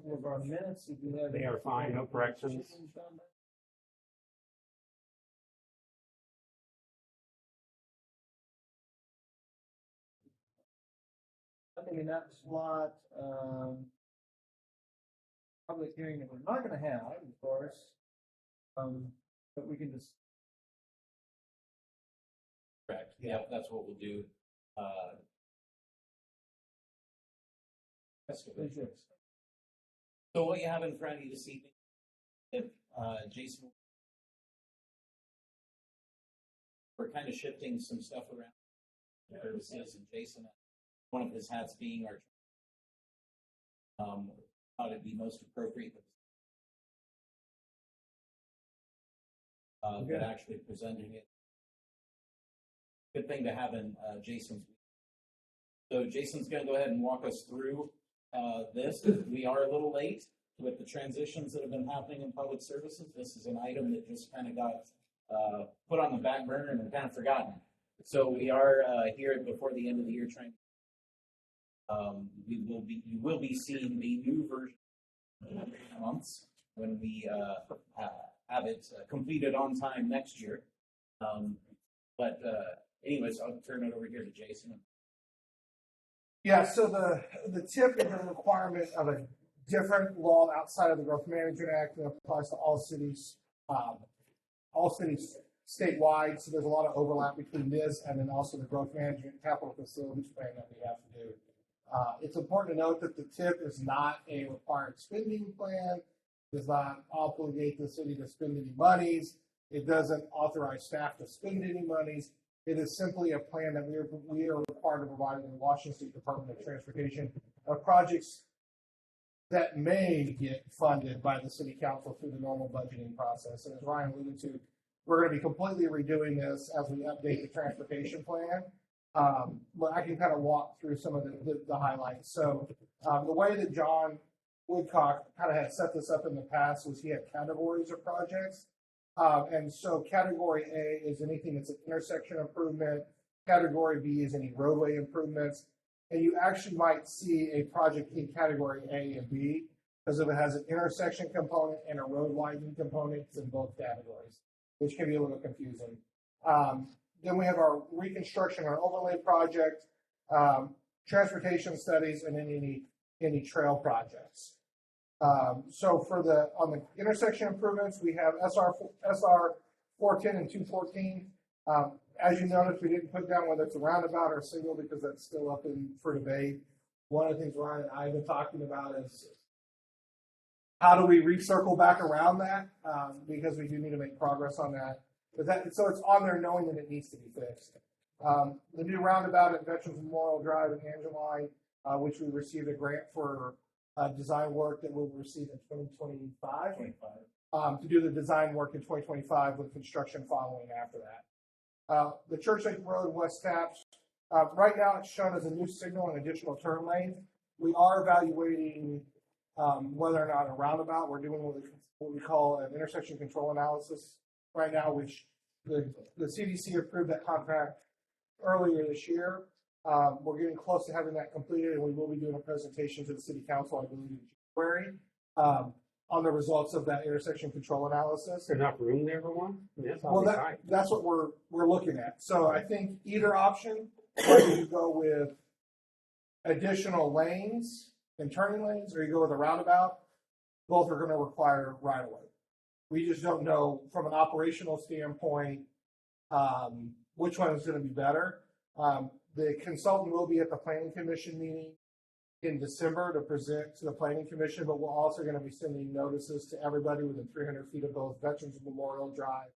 couple of our minutes. If you have They are fine, no corrections. Nothing in that slot. Public hearing that we're not going to have, of course. But we can just. Correct. Yeah, that's what we'll do. So what you have in front of you this evening, if Jason, we're kind of shifting some stuff around services, and Jason, one of his hats being our thought it'd be most appropriate that actually presenting it. Good thing to have in Jason's. So Jason's going to go ahead and walk us through this. We are a little late with the transitions that have been happening in public services. This is an item that just kind of got put on the back burner and kind of forgotten. So we are here before the end of the year trying. You will be seeing the new version in months when we have it completed on time next year. Anyways, I'll turn it over here to Jason. Yeah, so the TIP is a requirement of a different law outside of the Growth Management Act that applies to all cities statewide. So there's a lot of overlap between this and then also the Growth Management Capital Facilities Plan that we have to do. It's important to note that the TIP is not a required spending plan, does not obligate the city to spend any monies. It doesn't authorize staff to spend any monies. It is simply a plan that we are required to provide in the Washington State Department of Transportation of projects that may get funded by the City Council through the normal budgeting process. And as Ryan alluded to, we're going to be completely redoing this as we update the transportation plan. But I can kind of walk through some of the highlights. So the way that John Woodcock kind of had set this up in the past was he had categories of projects. And so category A is anything that's an intersection improvement. Category B is any roadway improvements. And you actually might see a project in category A and B because if it has an intersection component and a road widening component, it's in both categories, which can be a little confusing. Then we have our reconstruction or overlay project, transportation studies, and then any trail projects. So on the intersection improvements, we have SR 410 and 214. As you notice, we didn't put down whether it's a roundabout or a signal because that's still up for debate. One of the things Ryan and I have been talking about is how do we recircle back around that because we do need to make progress on that. So it's on there knowing that it needs to be fixed. The new roundabout at Veterans Memorial Drive in Angeline, which we received a grant for design work that we'll receive in 2025 to do the design work in 2025 with construction following after that. The Church Lake Road West Taps, right now it's shown as a new signal and additional turn lane. We are evaluating whether or not a roundabout. We're doing what we call an intersection control analysis right now, which the CDC approved that contract earlier this year. We're getting close to having that completed, and we will be doing a presentation to the City Council, I believe, in January on the results of that intersection control analysis. There's enough room there for one? That's what we're looking at. So I think either option, whether you go with additional lanes and turning lanes, or you go with a roundabout, both are going to require right-of-way. We just don't know from an operational standpoint which one is going to be better. The consultant will be at the Planning Commission meeting in December to present to the Planning Commission, but we're also going to be sending notices to everybody within 300 feet of both Veterans Memorial Drive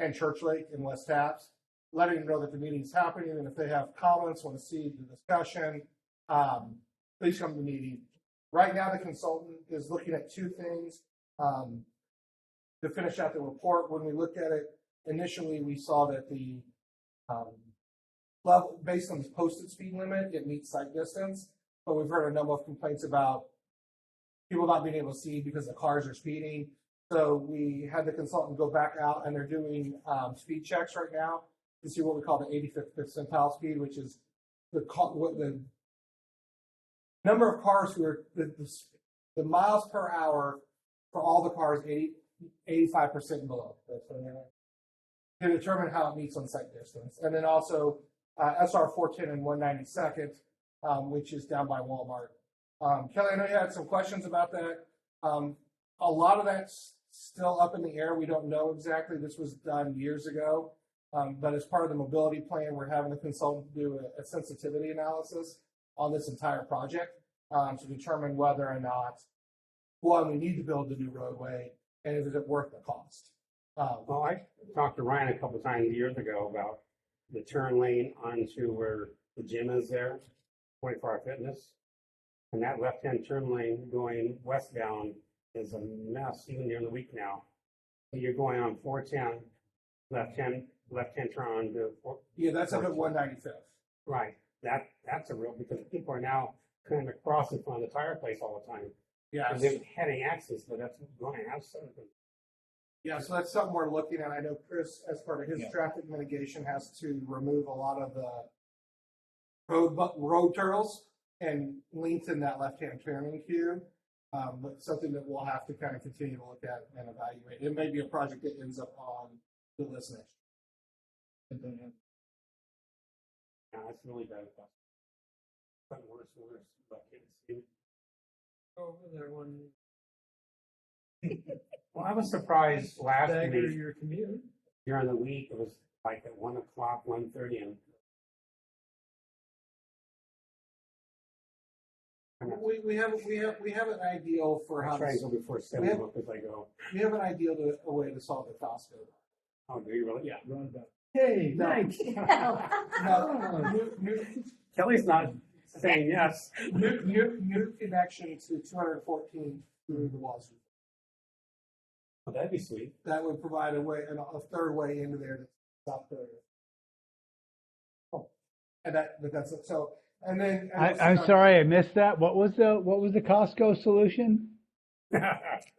and Church Lake in West Taps, letting them know that the meeting is happening, and if they have comments, want to see the discussion, please come to the meeting. Right now, the consultant is looking at two things to finish out the report. When we looked at it initially, we saw that the level, based on the posted speed limit, it meets sight distance, but we've heard a number of complaints about people not being able to see because the cars are speeding. So we had the consultant go back out, and they're doing speed checks right now to see what we call the 85th percentile speed, which is the number of cars who are the the miles per hour for all the cars 85% and below. That's what I mean. To determine how it meets on site distance. And then also SR 410 and 192nd, which is down by Walmart. Kelly, I know you had some questions about that. A lot of that's still up in the air. We don't know exactly. This was done years ago. But as part of the mobility plan, we're having a consultant do a sensitivity analysis on this entire project to determine whether or not, one, we need to build the new roadway, and is it worth the cost? Well, I talked to Ryan a couple times years ago about the turn lane onto where the gym is there, 24-hour fitness. And that left-hand turn lane going westbound is a mess even during the week now. So you're going on 410, left-hand turn on to Yeah, that's up at 195th. right. That's a real, because people are now coming across in front of the tire place all the time. Yeah. And they're heading access, but that's going to have something. Yeah, so that's something we're looking at. I know Chris, as part of his traffic mitigation, has to remove a lot of the road turtles and lengthen that left-hand turning queue. But something that we'll have to kind of continue to look at and evaluate. It may be a project that ends up on the list next year. Yeah, that's really bad. But worse and worse. But I can't see. Over there one. Well, I was surprised last Stagger week your commute. during the week. It was like at 1 o'clock, 1:30, and We have an ideal for I how try and to, go before 7 o'clock as I go. we have an ideal to a way to solve the Costco. Oh, do you really? Yeah. Hey, No. thanks. No, Kelly's not saying yes. new connection to 214 through the Wall Street. Oh, that'd be sweet. That would provide a third way into there to stop the. Oh, but that's it. So, and then. I'm sorry, I missed that. What was the Costco solution?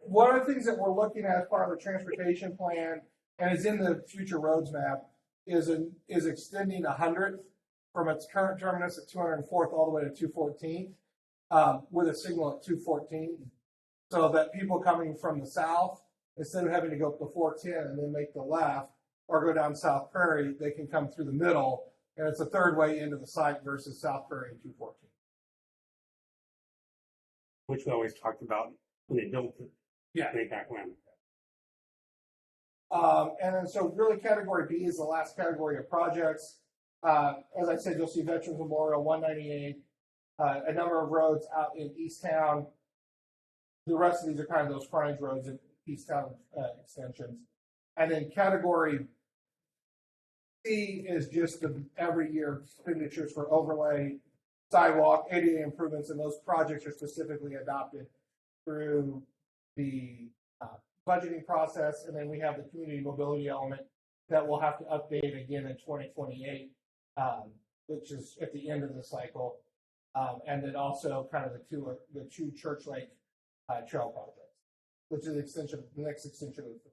One of the things that we're looking at as part of the transportation plan, and is in the future roads map, is extending 100th from its current terminus at 204th all the way to 214th, with a signal at 214, so that people coming from the south, instead of having to go up to 410 and then make the left or go down South Prairie, they can come through the middle, and it's a third way into the site versus South Prairie and 214. Which we always talked about when they built it. Yeah. Way back when. And then so really category B is the last category of projects. As I said, you'll see Veterans Memorial 198, a number of roads out in East Town. The rest of these are kind of those frontage roads in East Town extensions. And then category C is just the every year expenditures for overlay, sidewalk, ADA improvements, and those projects are specifically adopted through the budgeting process. And then we have the community mobility element that we'll have to update again in 2028, which is at the end of the cycle. And then also kind of the two Church Lake trail projects, which is the next extension of the.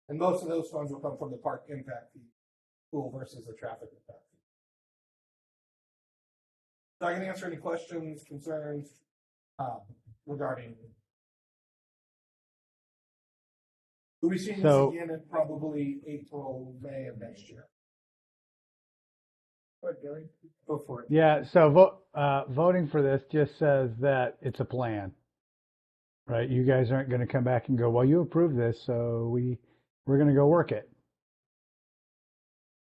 And most of those funds will come from the park impact fee pool versus the traffic impact fee. So I can answer any questions, concerns regarding. We'll be seeing this again in probably April, May of next year. Go ahead, Gary. Go for it. Yeah. So voting for this just says that it's a plan, right? You guys aren't going to come back and go, well, you approved this, so we're going to go work it.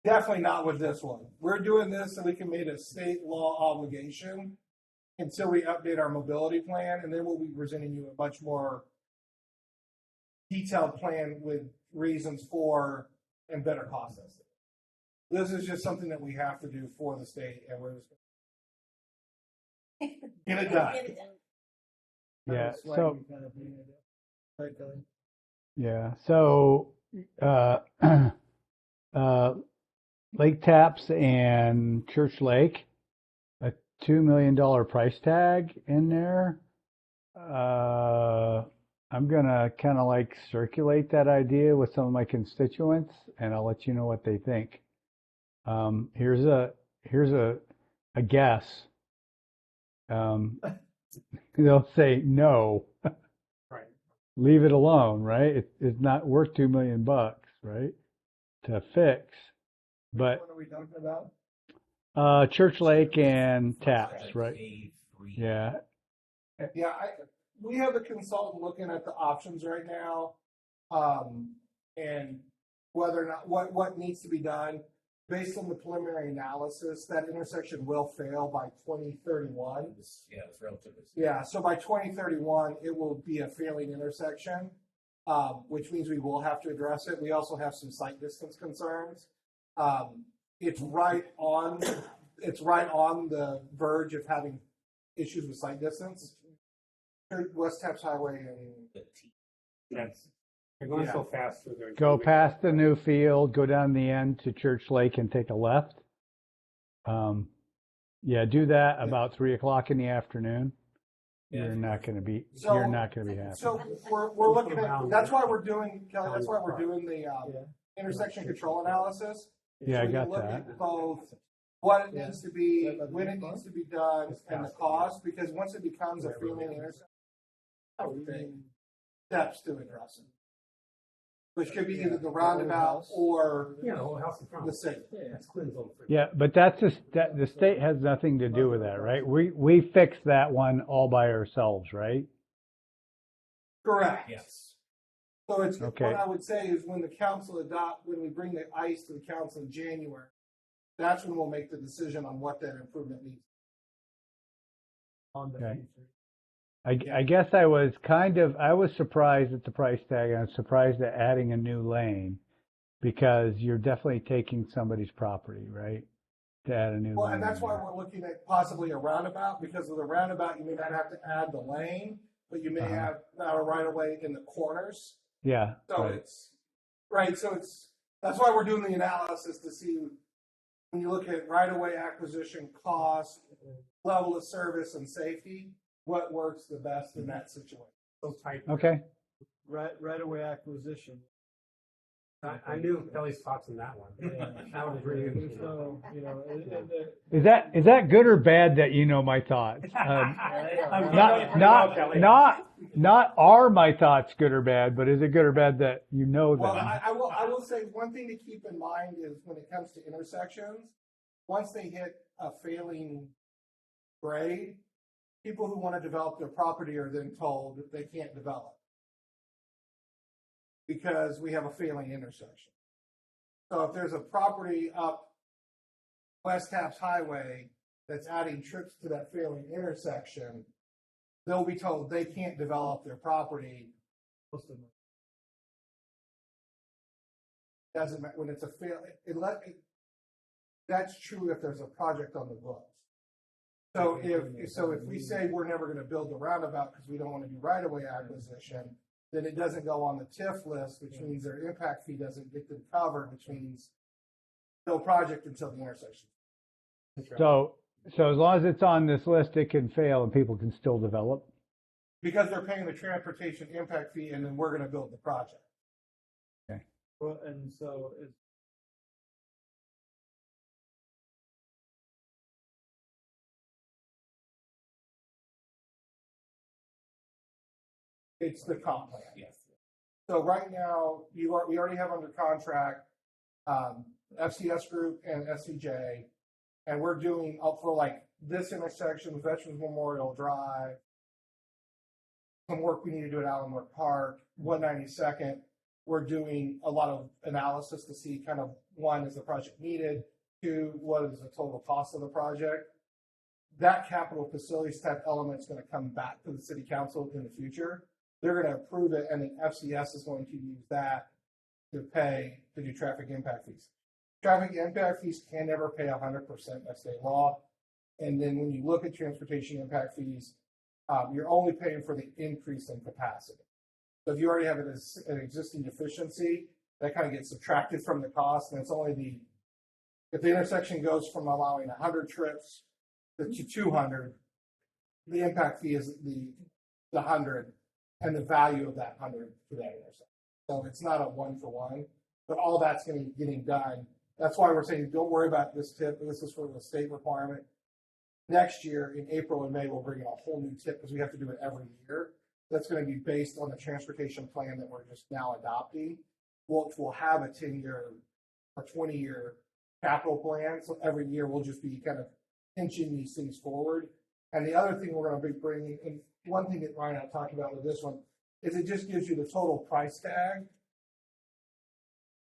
Definitely not with this one. We're doing this so we can make a state law obligation until we update our mobility plan, and then we'll be presenting you a much more detailed plan with reasons for and better cost estimates. This is just something that we have to do for the state, and we're just get it done. Yeah. Right, Billy? Yeah. So Lake Taps and Church Lake, a $2 million price tag in there. I'm going to kind of like circulate that idea with some of my constituents, and I'll let you know what they think. Here's a guess. they'll say no, Right. leave it alone, right? It's not worth $2 million, right, to fix. But What are we talking about? Church Lake and Taps, Project right? A3. Yeah. Yeah, we have a consultant looking at the options right now, and whether or not what needs to be done. Based on the preliminary analysis, that intersection will fail by 2031. Yeah, it's relatively. Yeah, so by 2031, it will be a failing intersection, which means we will have to address it. We also have some sight distance concerns. It's right on the verge of having issues with sight distance. West Taps Highway and That's, they're going Yeah. so fast through there. Go past the new field, go down the end to Church Lake and take a left. Yeah, do that about 3 o'clock in the afternoon. Yeah. You're not going to be So- you're not going to be happy. so we're looking at. That's why we're doing, Kelly. That's why we're doing the intersection control analysis. Yeah, I So we got look that. at both what it needs to be, when it needs to be done, and the cost. Because once it becomes a failing intersection, everything steps to address it, which could be either the roundabout or You know, house in front. the city. That's Quinn's old friend. Yeah, but that's just that the state has nothing to do with that, right? We fixed that one all by ourselves, right? Correct. Yes. So it's Okay. what I would say is when when we bring the ice to the council in January, that's when we'll make the decision on what that improvement needs. Okay. I guess I was surprised at the price tag, and I was surprised at adding a new lane because you're definitely taking somebody's property, right? To add a new Well, lane. and that's why there. we're looking at possibly a roundabout, because of the roundabout, you may not have to add the lane, but you may Uh-huh. have now a right of way in the corners. Yeah. So right. it's, right, so that's why we're doing the analysis to see, when you look at right of way acquisition cost, level of service and safety, what works the best in that situation. So tight. Okay. Right away acquisition. I knew Kelly's thoughts on that one. I would agree with you. So, Is that good or bad that you know my thoughts? Not are my thoughts good or bad, but is it good or bad that you know them? Well, I will say one thing to keep in mind is when it comes to intersections, once they hit a failing grade, people who want to develop their property are then told that they can't develop because we have a failing intersection. So if there's a property up West Taps Highway that's adding trips to that failing intersection, they'll be told they can't develop their property. Doesn't matter when it's a fail. That's true if there's a project on the books. So if we say we're never going to build the roundabout because we don't want to do right of way acquisition, then it doesn't go on the TIF list, which means their impact fee doesn't get them covered, which means no project until the intersection. So as long as it's on this list, it can fail and people can still develop. Because they're paying the transportation impact fee, and then we're going to build the project. well, and so it's. It's the comp plan. Yes. So right now, we already have under contract FCS Group and SCJ, and we're doing up for like this intersection, Veterans Memorial Drive, some work we need to do at Allenwood Park, 192nd. We're doing a lot of analysis to see kind of, one, is the project needed? Two, what is the total cost of the project? That capital facilities type element is going to come back to the city council in the future. They're going to approve it, and then FCS is going to use that to do traffic impact fees. Traffic impact fees can never pay 100% by state law. And then when you look at transportation impact fees, you're only paying for the increase in capacity. So if you already have an existing deficiency, that kind of gets subtracted from the cost, and it's only if the intersection goes from allowing 100 trips to 200, the impact fee is the 100 and the value of that 100 for that intersection. So it's not a 1-for-1, but all that's getting done. That's why we're saying don't worry about this tip. This is for the state requirement. Next year, in April and May, we'll bring in a whole new tip because we have to do it every year. That's going to be based on the transportation plan that we're just now adopting, which will have a 10-year or 20-year capital plan. So every year we'll just be kind of inching these things forward. And the other thing we're going to be bringing, and one thing that Ryan and I talked about with this one, is it just gives you the total price tag.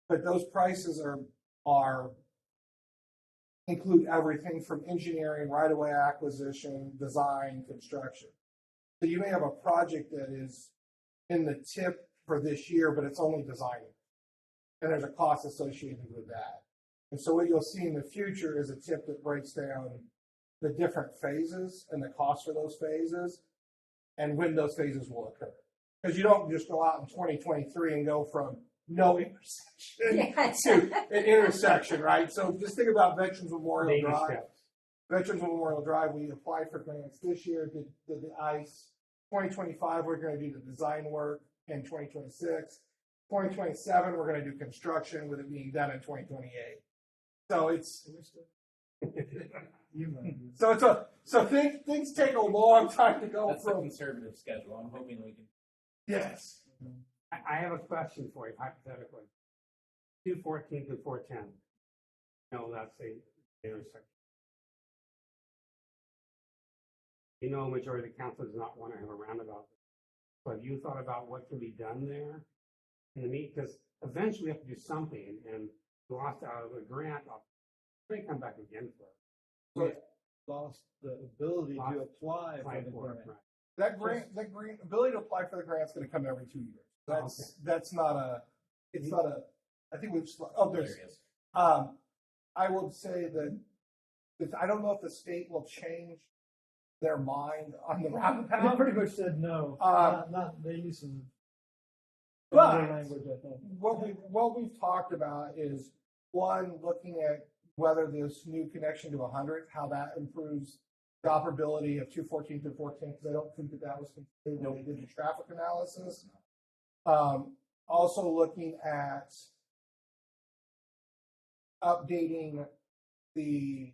But those prices are include everything from engineering, right-of-way acquisition, design, construction. So you may have a project that is in the tip for this year, but it's only designing. And there's a cost associated with that. And so what you'll see in the future is a tip that breaks down the different phases and the cost for those phases and when those phases will occur. Because you don't just go out in 2023 and go from no intersection to an intersection, right? So just think about Veterans Memorial Baby Drive. steps. Veterans Memorial Drive, we applied for grants this year, did the ICE. 2025, we're going to do the design work in 2026. 2027, we're going to do construction with it being done in 2028. So it's things take a long time to go That's a from. conservative schedule. I'm hoping we can. Yes. I have a question for you, hypothetically. 214 through 410. No, that's the intersection. You know, a majority of the council does not want to have a roundabout. So have you thought about what can be done there? In the meet, because eventually we have to do something, and we lost out of a grant. They come back again for it. Lost the ability to apply for the for it, grant. right. That grant ability to apply for the grant is going to come every 2 years. That's not a. It's not a. I think we've. Oh, there's. There it is. I would say that I don't know if the state will change their mind on the They roundabout. pretty much said no. Not they use some But other language, I think. what we've talked about is one, looking at whether this new connection to 100, how that improves the operability of 214 to 410, because I don't think that was considered when they did the traffic analysis. Also looking at updating the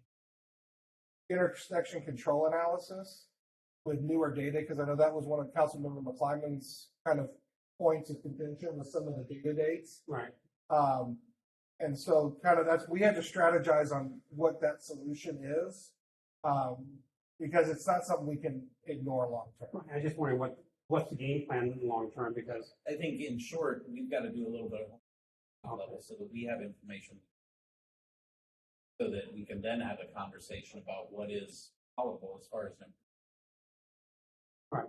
intersection control analysis with newer data, because I know that was one of Councilmember McClymon's kind of points of contention with some of the data dates. Right. And so kind of we had to strategize on what that solution is, because it's not something we can ignore long term. I just wondering what's the game plan long term, because I think in short, we've got to do a little bit of level so that we have information so that we can then have a conversation about what is tolerable as far as Right.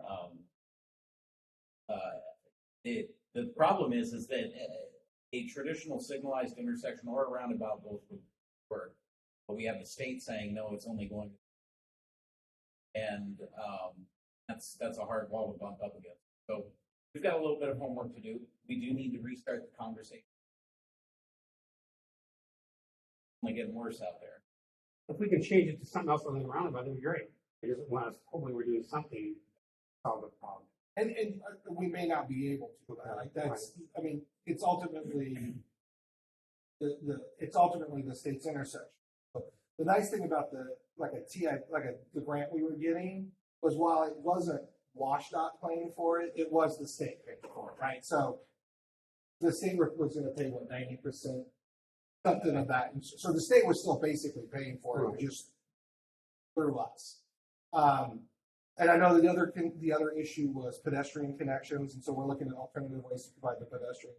The problem is that a traditional signalized intersection or a roundabout both would work, but we have the state saying no, it's only going, and that's a hard wall to bump up against. So we've got a little bit of homework to do. We do need to restart the conversation. It's only getting worse out there. if we can change it to something else other than roundabout, that'd be great. I just want us, hopefully we're doing something to solve the problem. And we may not be able to. Like that's, I mean, it's ultimately the state's intersection. But the nice thing about the grant we were getting was while it wasn't WashDOT paying for it, it was the state paying for it, right? So the state was going to pay 90%, something of that. And so the state was still basically paying for it, just through us. And I know the other issue was pedestrian connections, and so we're looking at alternative ways to provide the pedestrian.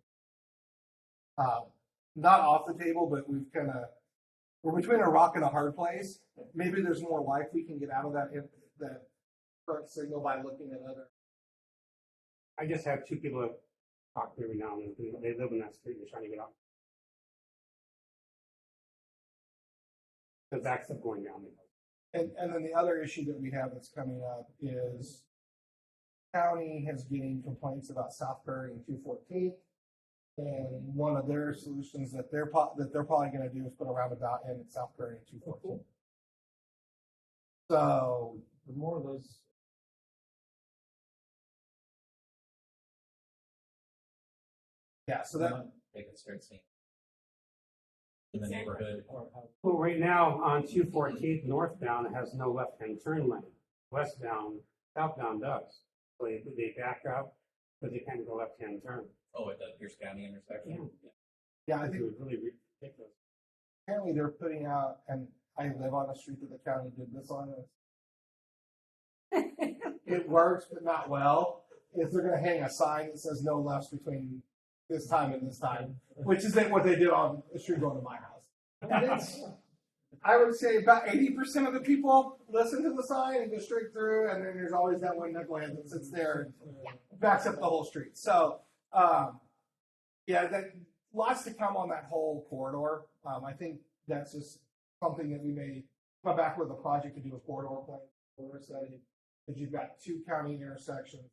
Not off the table, but we're between a rock and a hard place. Maybe there's more life we can get out of that current signal by looking at other. I just have two people that talk to me every now and then. They live in that street and they're trying to get out. The backs up going down. And then the other issue that we have that's coming up is county has getting complaints about Southbury and 214, and one of their solutions that they're probably going to do is put a roundabout in at Southbury and 214. So The more of those. yeah, so that They can start seeing in the neighborhood. Or how Well, right now on 214th northbound, it has no left-hand turn lane. Westbound, southbound does. So they back up, but they can't go left-hand turn. Oh, at the Pierce County intersection? Yeah, I It think was really ridiculous. apparently they're putting out, and I live on a street that the county did this on. It works, but not well. Is they're going to hang a sign that says no lefts between this time and this time, which is what they did on the street going to my house. And it's, I would say about 80% of the people listen to the sign and go straight through, and then there's always that one knucklehead that sits there and backs up the whole street. So, yeah, lots to come on that whole corridor. I think that's just something that we may come back with a project to do a corridor plan for study, because you've got two county intersections.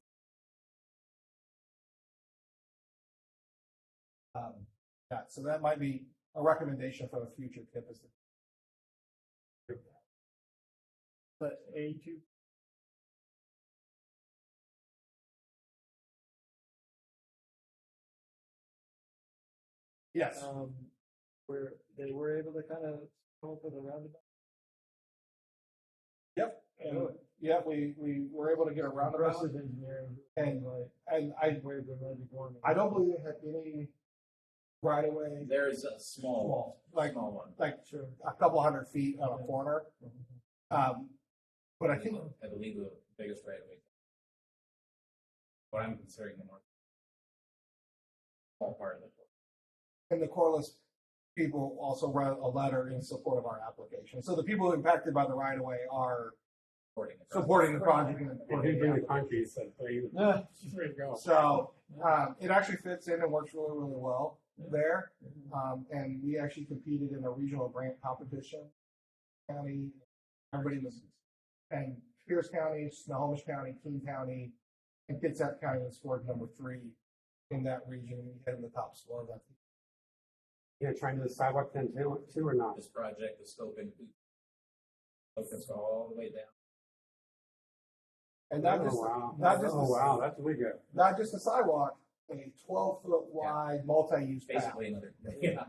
Yeah, so that might be a recommendation for the future tip. Is But A2. yes, Where they were able to kind of come up with a roundabout. yep, and yeah, we were able to get a roundabout, Aggressive engineering. and Where the levy going. I don't believe it had any right of way, There's a small like one. like Sure. a couple hundred feet on a corner. But I think I believe the biggest right of way. What I'm considering the north. Small part of it. and the Corliss people also wrote a letter in support of our application. So the people impacted by the right of way are supporting the project. And And he bring the country, said, there you go. So it actually fits in and works really, really well there. And we actually competed in a regional grant competition. County, everybody was, and Pierce County, Snohomish County, King County, and Kitsap County was scored number 3 in that region. We had in the top score. You gonna try and do the sidewalk then too or not? This project, the scope includes focus all the way down. And not just, wow. not just, Oh, wow, that's really good. not just a sidewalk, a 12-foot wide multi-use path Basically another, yeah.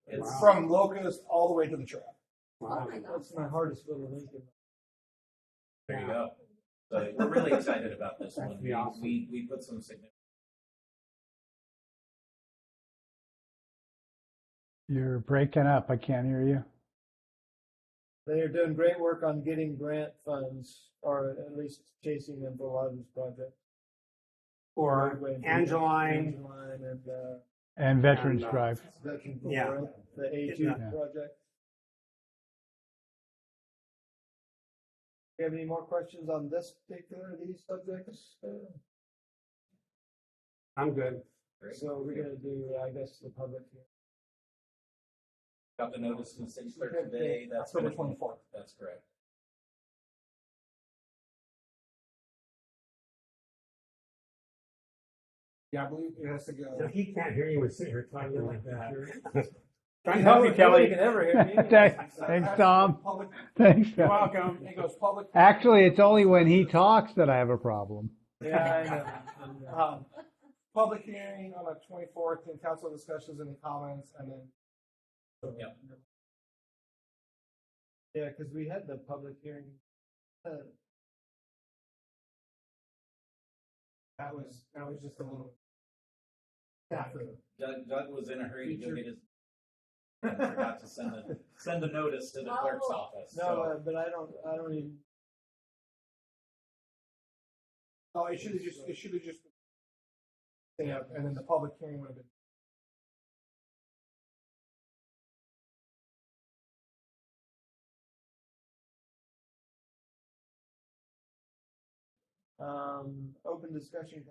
It's Wow. from Locust all the way to the trail. Wow. That's my hardest little link. There you go. So we're really excited about this That'd one. be awesome. We put some significant. You're breaking up. I can't hear you. They are doing great work on getting grant funds, or at least chasing them for a lot of these projects. Or Angeline, Angeline And Veterans And, Drive. Veterans Yeah. Memorial, the A2 Yeah. project. Do you have any more questions on this particular of these subjects? I'm good. So we're gonna do, I guess, the public hearing. Got the notice from the city clerk today. That's October 24th. That's correct. Yeah, I believe it has to go. If he can't hear you, we sit here talking like that. Trying to No, help you, nobody Kelly. can ever hear me. Thanks, Tom. Public, Thanks, You're Tom. welcome. it goes public. Actually, it's only when he talks that I have a problem. Yeah, I know. Public hearing on the 24th, and council discussions and comments, and then. Yep. Yeah, because we had the public hearing. That was just a little. After. Doug was in a hurry to go get his. And forgot to send a notice to the clerk's office. No, So but I don't even. Oh, it should have just. Yeah, and then the public hearing would have been. Open discussion.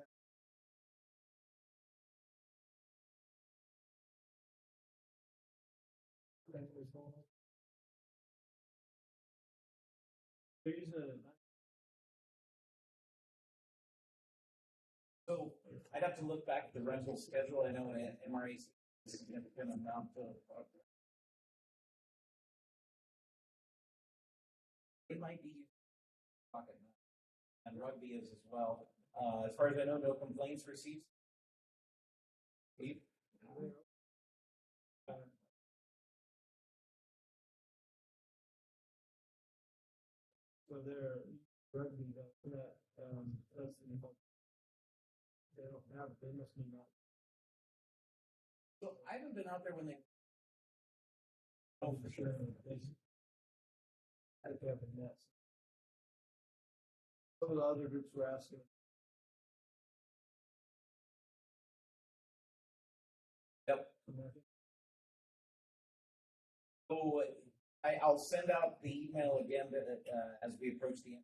They're using it. So I'd have to look back at the rental schedule. I know MRA is a significant amount of. It might be. And rugby is as well. As far as I know, no complaints received. Steve? So they're rugby that that's the they don't have they must be not. So I haven't been out there when they. Oh, for sure. They had to have a nest. Some of the other groups were asking. Yep. So I'll send out the email again as we approach the end.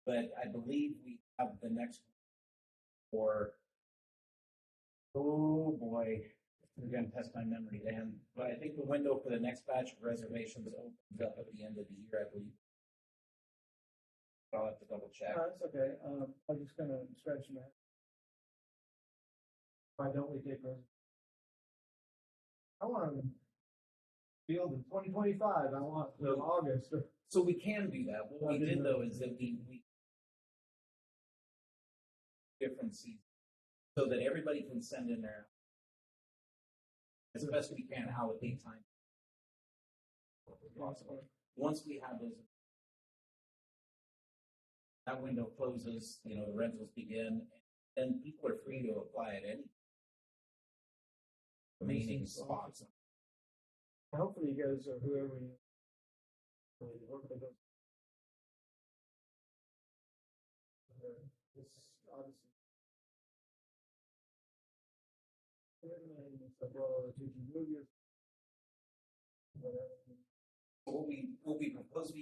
But I believe we have the next for. Oh boy, we're going to test my memory, Dan. But I think the window for the next batch of reservations opens up at the end of the year, I believe. I'll have to double check. No, that's okay. I'm just gonna scratch my head. Why don't we take those? I want to field in 2025. I want in August. So we can do that. What we did though is that we different seasons so that everybody can send in their as best we can allocate time. Once we have those, that window closes, the rentals begin, and people are free to apply at any remaining spots. Hopefully, you guys or whoever you work with them. This obviously. What we propose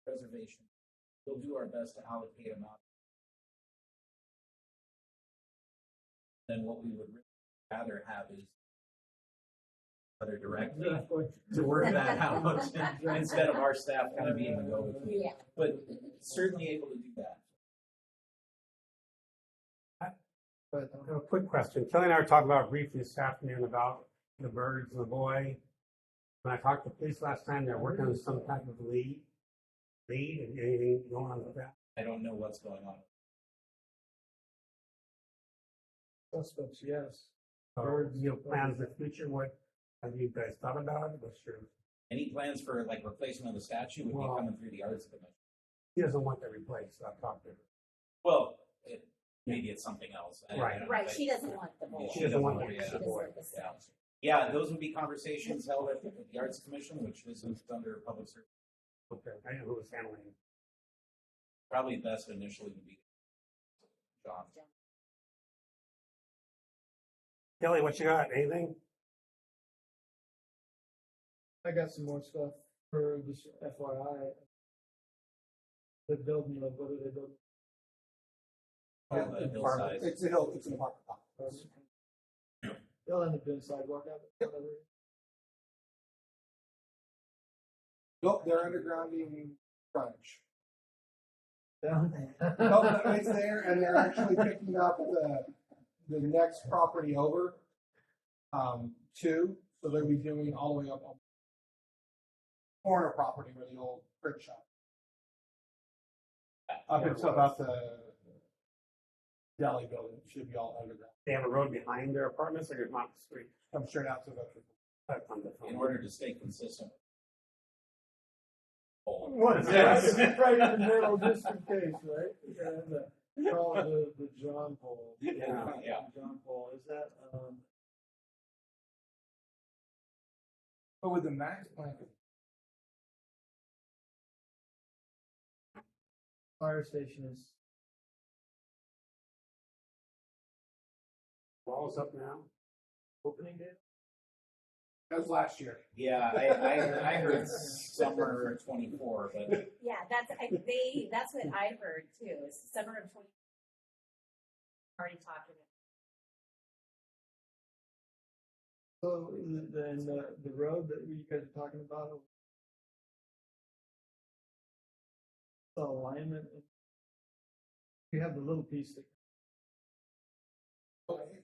reservation. We'll do our best to allocate them out. Then what we would rather have is other directly to work that out instead of our staff kind of being the go. Yeah. But certainly able to do that. But I have a quick question. Kelly and I were talking about briefly this afternoon about the birds and the boy. When I talked to police last time, they're working on some type of lead, and anything going on with that. I don't know what's going on. Suspects, yes. Or plans in the future. What have you guys thought about it? What's your? Any plans for like replacement of the statue would be coming through the arts commission. He doesn't want that replaced. I've talked to her. Well, maybe it's something else. Right. She doesn't want the boy. She doesn't want Yeah, the she doesn't boy. want the statue. Yeah, those would be conversations held at the Arts Commission, which is under public service. Okay, I know who was handling it. Probably best initially would be John. Kelly, what you got? Anything? I got some more stuff for this FYI. The building, what are they building? The hillsides. It's an apartment complex. They'll end up doing sidewalk out there. Nope, they're undergrounding frontage. Down Nope, it's there, and they're actually picking up the next property over, too. So they'll be doing all the way up on corner property where the old print shop. Up until about the deli building should be all underground. They have a road behind their apartments, or just not the street? Come straight out to the. In order to stay consistent. What is Yes, this? right in the middle, just in case, right? And call it the John Pole. Yeah. John Pole, is that, But with the max plan, fire station is, Walls up now. opening day? that was last year. Yeah, I heard summer 24, but Yeah, that's what I heard too. Is summer of 20. Already talking. So then the road that you guys are talking about, the alignment, you have the little piece that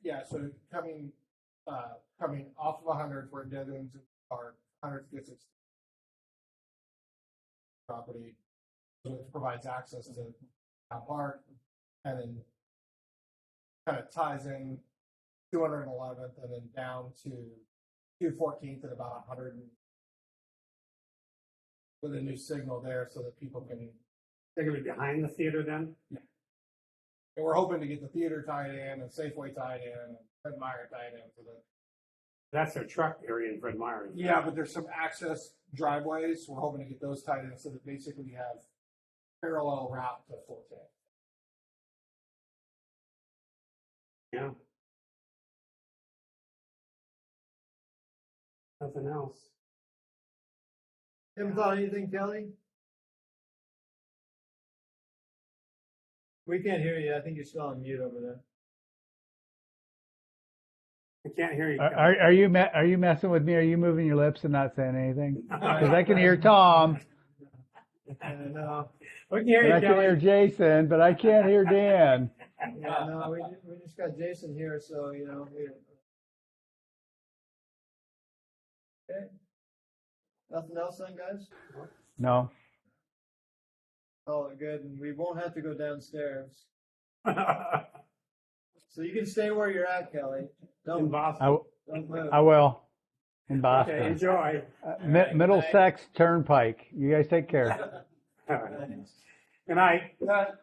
Yeah, so coming off of 100 where dead ends are 100 gets its property, which provides access to town park, and then kind of ties in 211th and then down to 214th at about 100 with a new signal there so that people can. They're gonna be behind the theater then? And we're hoping to get the theater tied in and Safeway tied in and Fred Meyer tied in for the. That's their truck area in Fred Meyer. Yeah, but there's some access driveways. We're hoping to get those tied in so that basically you have parallel route to 410. Yeah. Nothing else. Haven't thought anything, Kelly? We can't hear you. I think you're still on mute over there. I can't hear you. Are you messing with me? Are you moving your lips and not saying anything? Because I can hear Tom. And, We can hear And you, I can hear Kelly. Jason, but I can't hear Dan. yeah, no, we just got Jason here, so you know. Okay. Nothing else then, guys? No. Oh, good. And we won't have to go downstairs. So you can stay where you're at, Kelly. In Don't, Boston. don't move. I will. In Okay, Boston. enjoy. Middlesex Turnpike. You guys take care. Good night. That